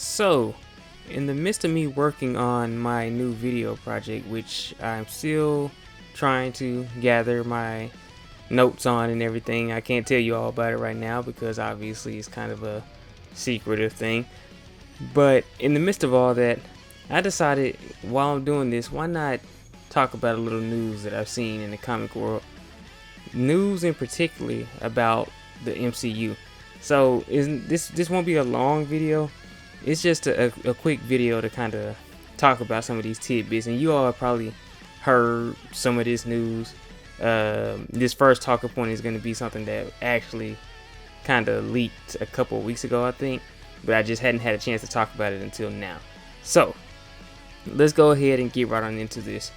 So, in the midst of me working on my new video project, which I'm still trying to gather my notes on and everything, I can't tell you all about it right now because obviously it's kind of a secretive thing. But in the midst of all that, I decided while I'm doing this, why not talk about a little news that I've seen in the comic world. News in particular about the MCU. So this won't be a long video. It's just a quick video to kind of talk about some of these tidbits, and you all have probably heard some of this news. This first talking point is going to be something that actually kind of leaked a couple of weeks ago, I think, but I just hadn't had a chance to talk about it until now. So let's go ahead and get right on into this.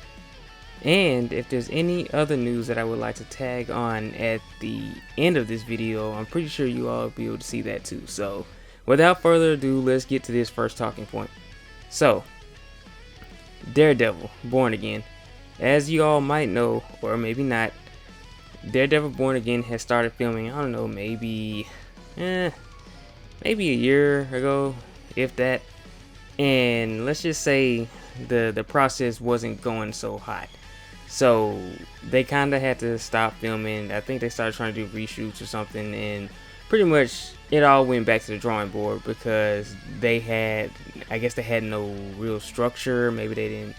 And if there's any other news that I would like to tag on at the end of this video, I'm pretty sure you all will be able to see that too. So without further ado, let's get to this first talking point. So, Daredevil, Born Again. As you all might know, or maybe not, Daredevil Born Again has started filming, I don't know, maybe a year ago, if that. And let's just say the process wasn't going so hot. So they kind of had to stop filming. I think they started trying to do reshoots or something, and pretty much it all went back to the drawing board because they had no real structure. Maybe they didn't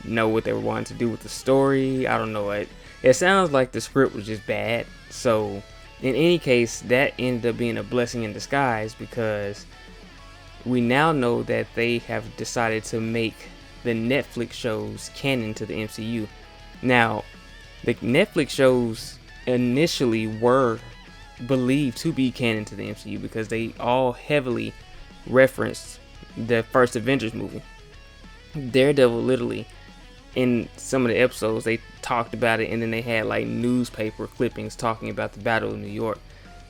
know what they were wanting to do with the story. I don't know. It sounds like the script was just bad. So in any case, that ended up being a blessing in disguise because we now know that they have decided to make the Netflix shows canon to the MCU. Now, the Netflix shows initially were believed to be canon to the MCU because they all heavily referenced the first Avengers movie. Daredevil, literally, in some of the episodes, they talked about it, and then they had like newspaper clippings talking about the Battle of New York.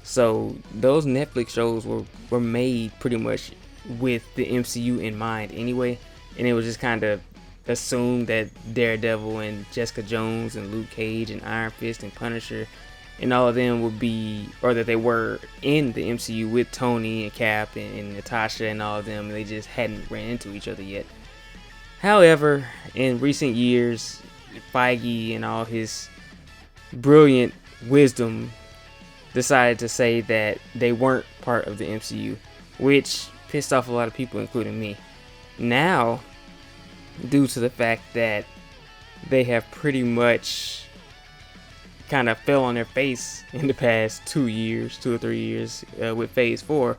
So those Netflix shows were made pretty much with the MCU in mind anyway, and it was just kind of assumed that Daredevil and Jessica Jones and Luke Cage and Iron Fist and Punisher and all of them would be, or that they were in the MCU with Tony and Cap and Natasha and all of them, and they just hadn't ran into each other yet. However, in recent years, Feige and all his brilliant wisdom decided to say that they weren't part of the MCU, which pissed off a lot of people, including me. Now, due to the fact that they have pretty much kind of fell on their face in the past 2 or 3 years with Phase 4,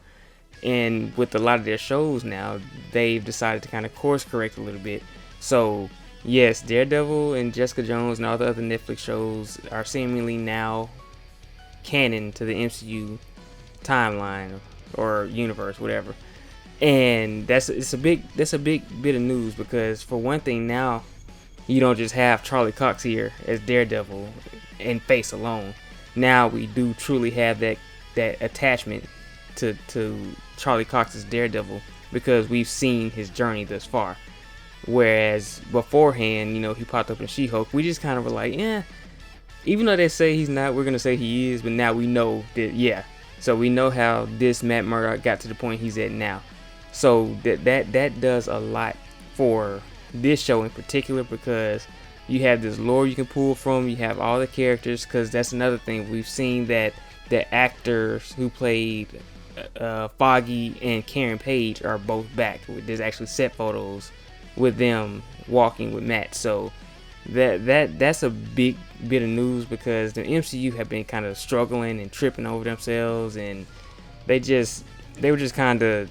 and with a lot of their shows now, they've decided to kind of course correct a little bit. So yes, Daredevil and Jessica Jones and all the other Netflix shows are seemingly now canon to the MCU timeline or universe, whatever. And that's a big bit of news because, for one thing, now you don't just have Charlie Cox here as Daredevil and face alone. Now we do truly have that attachment to Charlie Cox's Daredevil because we've seen his journey thus far. Whereas beforehand, he popped up in She-Hulk, we just kind of were like, yeah. Even though they say he's not, we're gonna say he is. But now we know that, yeah. So we know how this Matt Murdock got to the point he's at now. So that does a lot for this show in particular because you have this lore you can pull from. You have all the characters, because that's another thing. We've seen that the actors who played Foggy and Karen Page are both back. There's actually set photos with them walking with Matt. So that's a big bit of news because the MCU have been kind of struggling and tripping over themselves, and they were just kind of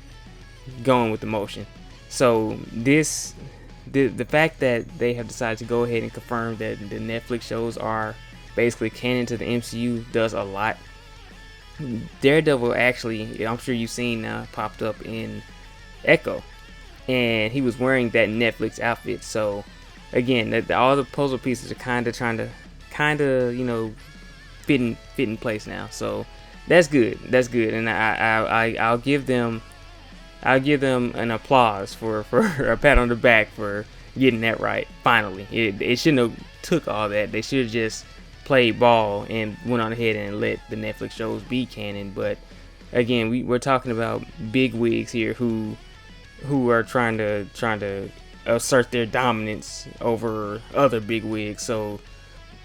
going with the motion. So the fact that they have decided to go ahead and confirm that the Netflix shows are basically canon to the MCU does a lot. Daredevil, actually, I'm sure you've seen now, popped up in Echo, and he was wearing that Netflix outfit. So again, all the puzzle pieces are kind of trying to fit in place now. So that's good, and I'll give them an applause for a pat on the back for getting that right. Finally, it shouldn't have took all that. They should have just played ball and went on ahead and let the Netflix shows be canon. But again, we're talking about big wigs here who who are trying to assert their dominance over other big wigs. So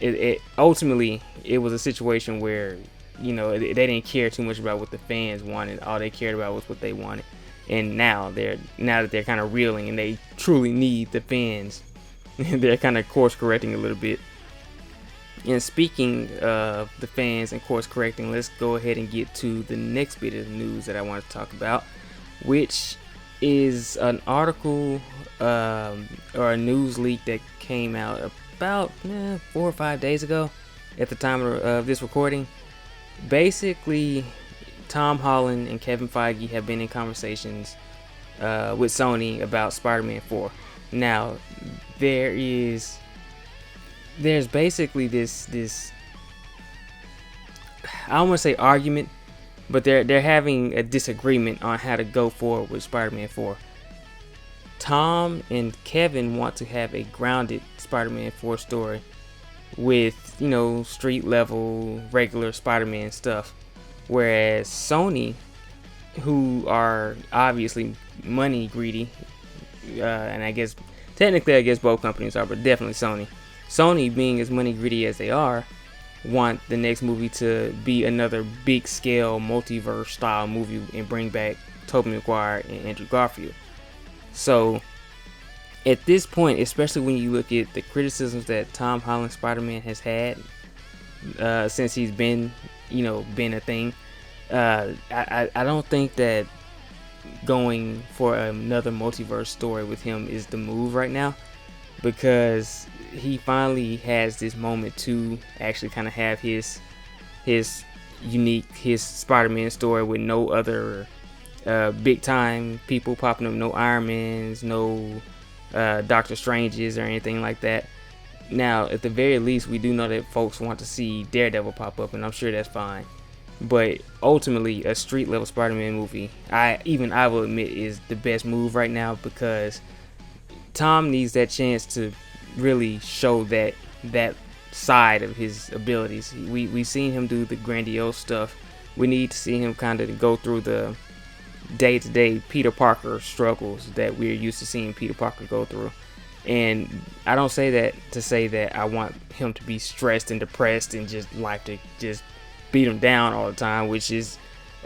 it ultimately it was a situation where they didn't care too much about what the fans wanted. All they cared about was what they wanted. And now that they're kind of reeling and they truly need the fans, they're kind of course correcting a little bit. And speaking of the fans and course correcting, let's go ahead and get to the next bit of news that I want to talk about, which is an article or a news leak that came out about 4 or 5 days ago at the time of this recording. Basically, Tom Holland and Kevin Feige have been in conversations with Sony about Spider-Man 4. Now, there's basically this I don't want to say argument, but they're having a disagreement on how to go forward with Spider-Man 4. Tom and Kevin want to have a grounded Spider-Man 4 story with, street level, regular Spider-Man stuff. Whereas Sony, who are obviously money greedy, and I guess both companies are, but definitely Sony being as money greedy as they are, want the next movie to be another big scale multiverse style movie and bring back Tobey Maguire and Andrew Garfield. So at this point, especially when you look at the criticisms that Tom Holland Spider-Man has had since he's been a thing, I don't think that going for another multiverse story with him is the move right now, because he finally has this moment to actually kind of have his Spider-Man story with no other big time people popping up, no Iron Mans, no Doctor Stranges or anything like that. Now, at the very least, we do know that folks want to see Daredevil pop up, and I'm sure that's fine. But ultimately, a street level Spider-Man movie, I will admit, is the best move right now, because Tom needs that chance to really show that side of his abilities. We've seen him do the grandiose stuff. We need to see him kind of go through the day-to-day Peter Parker struggles that we're used to seeing Peter Parker go through. And I don't say that to say that I want him to be stressed and depressed and just life to just beat him down all the time, which is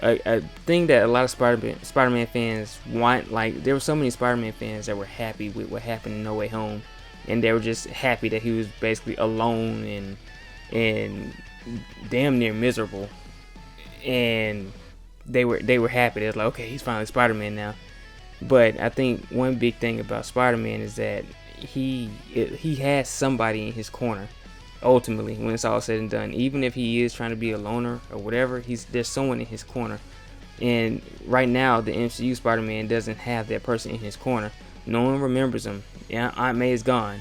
a thing that a lot of Spider-Man fans want. Like, there were so many Spider-Man fans that were happy with what happened in No Way Home, and they were just happy that he was basically alone and damn near miserable, and they were happy. They was like, okay, he's finally Spider-Man now. But I think one big thing about Spider-Man is that he has somebody in his corner. Ultimately, when it's all said and done, even if he is trying to be a loner or whatever, there's someone in his corner. And right now, the MCU Spider-Man doesn't have that person in his corner. No one remembers him. Yeah, Aunt May is gone.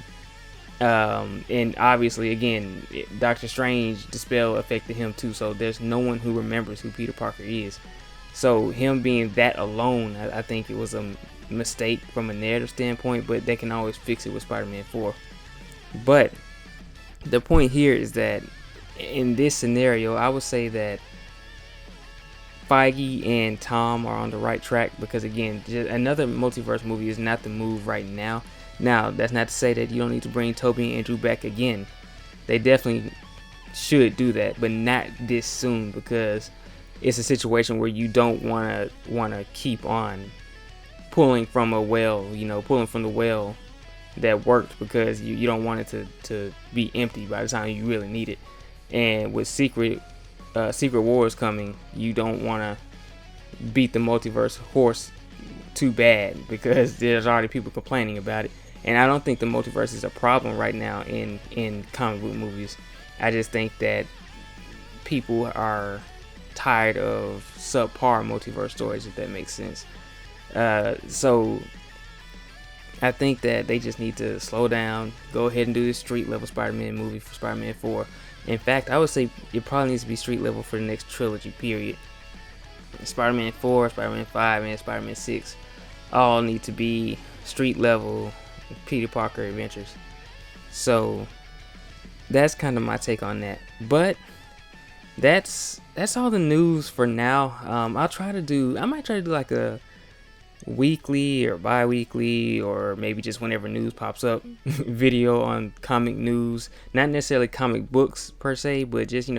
And obviously, again, Doctor Strange, the spell affected him too. So there's no one who remembers who Peter Parker is. So him being that alone, I think it was a mistake from a narrative standpoint, but they can always fix it with Spider-Man 4. But the point here is that in this scenario, I would say that Feige and Tom are on the right track, because again, just another multiverse movie is not the move right now. Now, that's not to say that you don't need to bring Tobey and Andrew back again. They definitely should do that, but not this soon, because it's a situation where you don't want to keep on pulling from a well, pulling from the well that worked, because you don't want it to be empty by the time you really need it. And with Secret Wars coming, you don't want to beat the multiverse horse too bad, because there's already people complaining about it. And I don't think the multiverse is a problem right now in comic book movies. I just think that people are tired of subpar multiverse stories, if that makes sense. So I think that they just need to slow down, go ahead and do this street level Spider-Man movie for Spider-Man 4. In fact, I would say it probably needs to be street level for the next trilogy, period. Spider-Man 4, Spider-Man 5, and Spider-Man 6 all need to be street level Peter Parker adventures. So that's kind of my take on that. But that's all the news for now. I might try to do like a weekly or bi-weekly, or maybe just whenever news pops up, video on comic news, not necessarily comic books per se, but just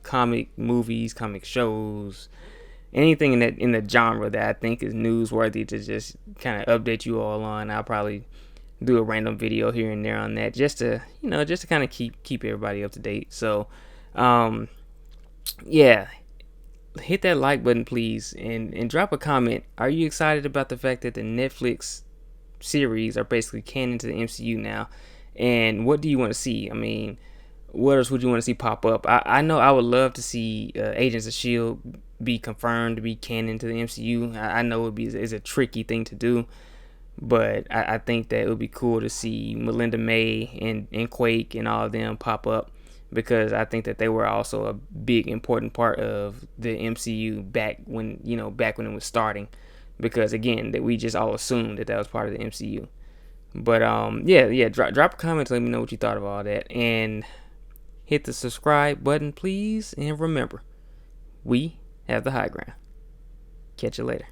comic movies, comic shows, anything in the genre that I think is newsworthy to just kind of update you all on. I'll probably do a random video here and there on that, just to kind of keep everybody up to date. So yeah, hit that like button, please, and drop a comment. Are you excited about the fact that the Netflix series are basically canon to the MCU now? And what do you want to see? I mean, what else would you want to see pop up? I know I would love to see Agents of S.H.I.E.L.D. be confirmed to be canon to the MCU. I know it's a tricky thing to do, but I think that it would be cool to see Melinda May and Quake and all of them pop up, because I think that they were also a big important part of the MCU back when it was starting. Because again, that we just all assumed that was part of the MCU. But yeah, drop a comment to let me know what you thought of all that, and hit the subscribe button, please. And remember, we have the high ground. Catch you later.